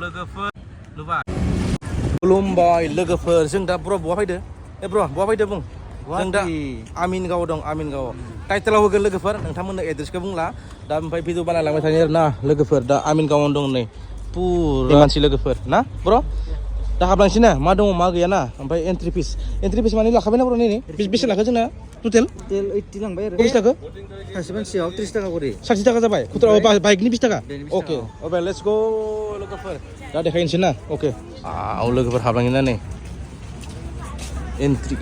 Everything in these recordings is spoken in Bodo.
लोगोफोर नुबाय खुलुमबाय लोगोफोर जों दा ब्र बहा फैदो ब्र बहा फैदो बुं जों दा आमिनगाव दं आमिनगाव टाइटेलाव होगोन लोगोफोर नोंथांमोननो एड्रेसखौ बुंला दा ओमफ्राय भिडिअ बानायलांबाय थायो आरो ना लोगोफोर दा आमिनगावआव दं नै पुरा मानसि लोगोफोर ना ब्र दा हाबलांसै ना मा दङ मा गैया ना ओमफ्राय एन्ट्रि फिस माने लाखाबाय ना ब्र नै बेसे लाखो जोंना टटेल 80 लांबाय आरो 30 थाखा सासे मानसियाव 30 थाखा करि 60 थाखा जाबाय बाइकनि 20 थाखा अके अबे लेट्स गो लोगोफोर दा देखायनोसै ना अके आओ लोगोफोर हाबलांगोन ना नै एंट्री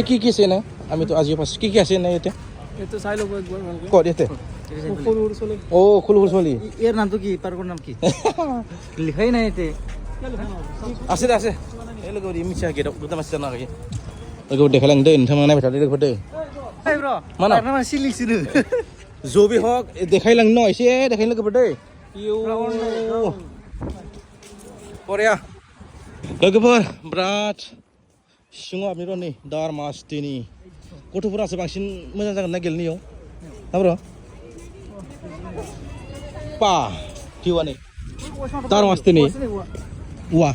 की है ना আমি তো আজিও পাস কি আছে না এতে এতো চাই লব একবার ভালকে কত এতে ও খুলুর চলি এর নাম তো কি পার্কর নাম কি লিখাই নাই এতে আছে আছে এই লোক মিছা গেট দুটা মাছ না গায় লোক দেখালাং দে নথা নানাय ভাটা লোক দে এই ব্র মানা নাম সিলিক্সিনো জবি হক দেখাইলাং ন এসে দেখাইন লোক দে ইউ পরেয়া लोगोफोर बिराद सिङाव हाबनो नै दारमास्टिनि गथ'फोरासो बांसिन मोजां जागोन ना गेलेनायाव ना ब्र पा भिउआ नै दारमास्टिनि वा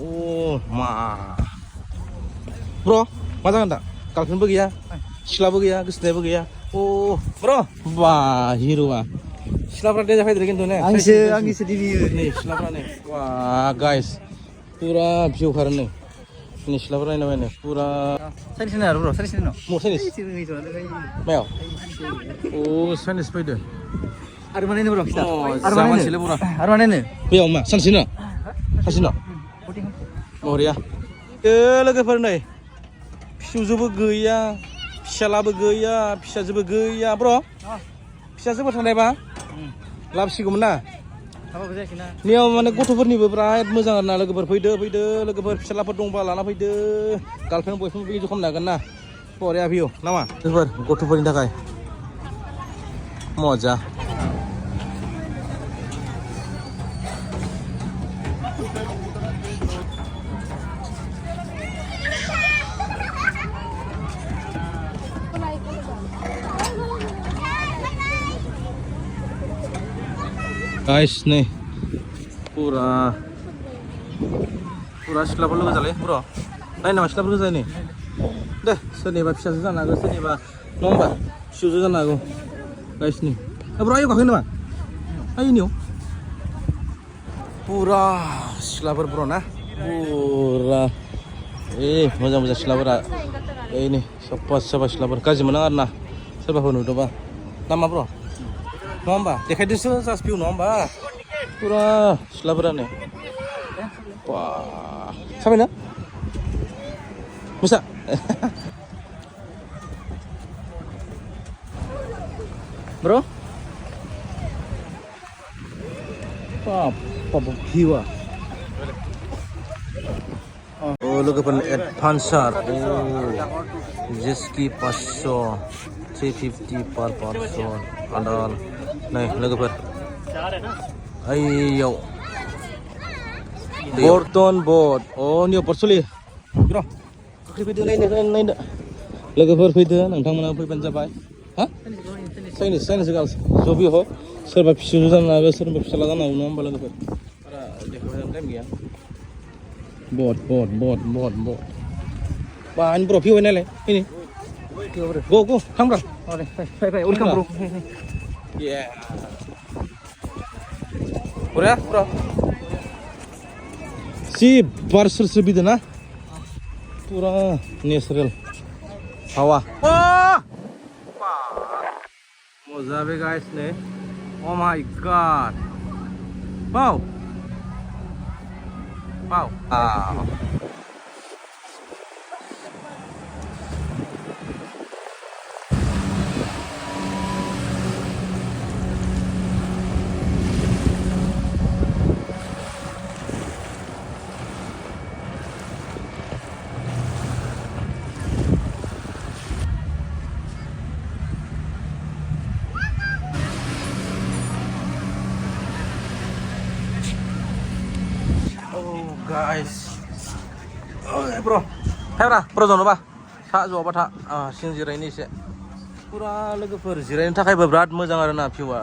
अ मा ब्र मा जागोन दा गार्लफ्रेन्डबो गैया सिख्लाबो गैया गोसोथोनायबो गैया अ ब्र बा हिर'आ सिख्लाफ्रा दे जाखायदो खिन्थु ने आंनिसो दिनि नै सिख्लाफ्रा नै वा गाइस पुरा भिउ खारो नै नि सिख्लाफ्रा नायना बायनो पुरा साइनिस आरो ब्र साइनिस न मो साइनिस मायाव अ साइनिस फैदो आरो माने ब्र खिथा आरो मानसिले पुरा आरो माने बेयाव मा सानसिना सानसिना मरिया ए लोगोफोर नै फिसौजोबो गैया फिसालाबो गैया फिसाजोबो गैया ब्र फिसाजोबो थानायबा लाबसिगौमोन ना नियाव माने गथ'फोरनिबो बिराद मोजां आरो ना लोगोफोर फैदो लोगोफोर फिसालाफोर दंबा लाना फैदो गार्लफ्रेन्ड बयफ्रेन्ड बिदि खालामनो हागोन ना बरिया भिउ नामा लोगोफोर गथ'फोरनि थाखाय मजा गाइस नै पुरा सिख्लाफोर लोगो जालाय ब्र नाय नामा सिख्लाफोर गोजा नै दे सोरनिबा फिसाजो जानो हागौ सोरनिबा नङा होमबा फिसौजो जानो हागौ गाइस नै ब्र आयौ गाखोयो नामा आयनियाव पुरा सिख्लाफोर ब्र ना पुरा मोजां सिख्लाफोरा ओइ नै साफा सिख्लाफोर गाज्रि मोना आरो ना सोरबाफोर नुदोंबा नामा ब्र नङा होमबा देखायदोसो जास्ट भिउ नङा होमबा पुरा सिख्लाफोरानो बा साबायना मोसा ब्र पापा भिउआ ओ लोगोफोर एडभान्सार जेस्की 500 350 पर पर्सन आदाल नै लोगोफोर आइयाव बर्तन बट अ नियाव बट सलियो ब्र फैदो नायनो लोगोफोर फैदो नोंथांमोना फैबानो जाबाय हा चाइनिस गार्लस जबि ह सोरबा फिसौजो जानो हागौ सोरबा फिसाला जानो हागौ नङा होमबा लोगोफोर बारा देखायनो टाइम गैया बट बा आंनि ब्र भिउ नायलाय फैनि go come bro Bye welcome bro yeah Korea bro si barsur sebida na pura natural hawa oh moza be guys ne oh my god wow guys bro थायब्रा bro जनोबा था ज'बा था सिं जिरायनो एसे पुरा लोगोफोर जिरायनो थाखायबो बिराद मोजां आरो ना भिउआ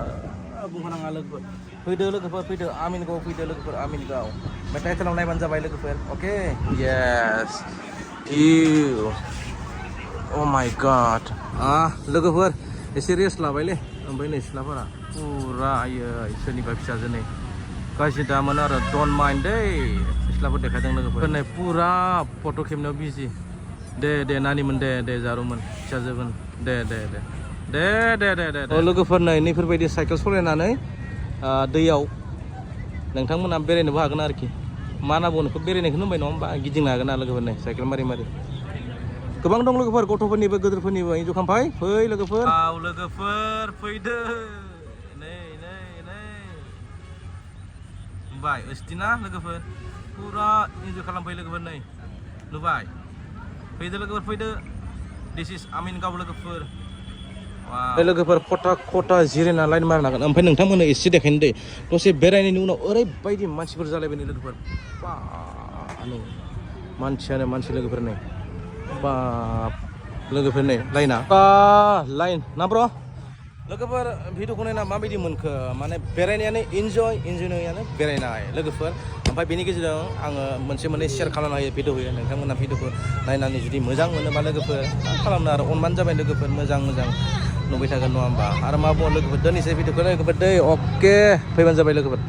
बुंनाङा लोगोफोर फैदो लोगोफोर फैदो आमिनगाव फैदो लोगोफोर आमिनगाव ओमफ्राय टाइटेलाव नायबानो जाबाय लोगोफोर अके येस इउ अ माय गड लोगोफोर एसे रेस्ट लाबायलै ओमफ्राय नै सिख्लाफोरा फुरा आयै सोरनिबा फिसाजो नै गासै दामोन आरो डन्ट माइन्ड दै सिख्लाफोर देखायदों लोगोफोर नै फुरा फट' खेबनायाव बिजि दे नानिमोन दे जारुमोन फिसाजोमोन दे लोगोफोर नै नैफोरबायदि साइकेल सालायनानै दैयाव नोंथांमोना बेरायनोबो हागोन आरोखि मा होनना बुङो बेखौ बेरायनायखौनो होनबाय नङा होमबा गिदिंनो हागोन आरो लोगोफोर नै साइकेल मारि गोबां दं लोगोफोर गथ'फोरनिबो गोदोरफोरनिबो इन्जय खालामफाय फै लोगोफोर लोगोफोर फैदो नै नुबाय ओस्टिना लोगोफोर फुरा इन्जय खालामफै लोगोफोर नै नुबाय फैदो लोगोफोर फैदो दिस इज आमिनगाव लोगोफोर लोगोफोर खथा जिरायना लाइन मारनांगोन ओमफ्राय नोंथांमोननो एसे देखायनो दे दसे बेरायनायनि उनाव ओरैबायदि मानसिफोर जालायबाय लोगोफोर मानसियानो मानसि लोगोफोर नै बाप लोगोफोर नै लाइन ना ब्र' लोगोफोर भिडिअखौ नायना माबायदि मोनखो माने बेरायनायानो इन्जयनायानो बेरायनाय लोगोफोर ओमफ्राय बेनि गेजेरजों आङो मोनसे सेयार खालामनो हायो भिडिअ होयो नोंथांमोना भिडिअखौ नायनानै जुदि मोजां मोनोबा लोगोफोर खालामनो आरो अनबानो जाबाय लोगोफोर मोजां नुबाय थागोन नङा होमबा आरो मा बुङो लोगोफोर दोननोसै भिडिअखौ लोगोफोर दै अके फैबानो जाबाय लोगोफोर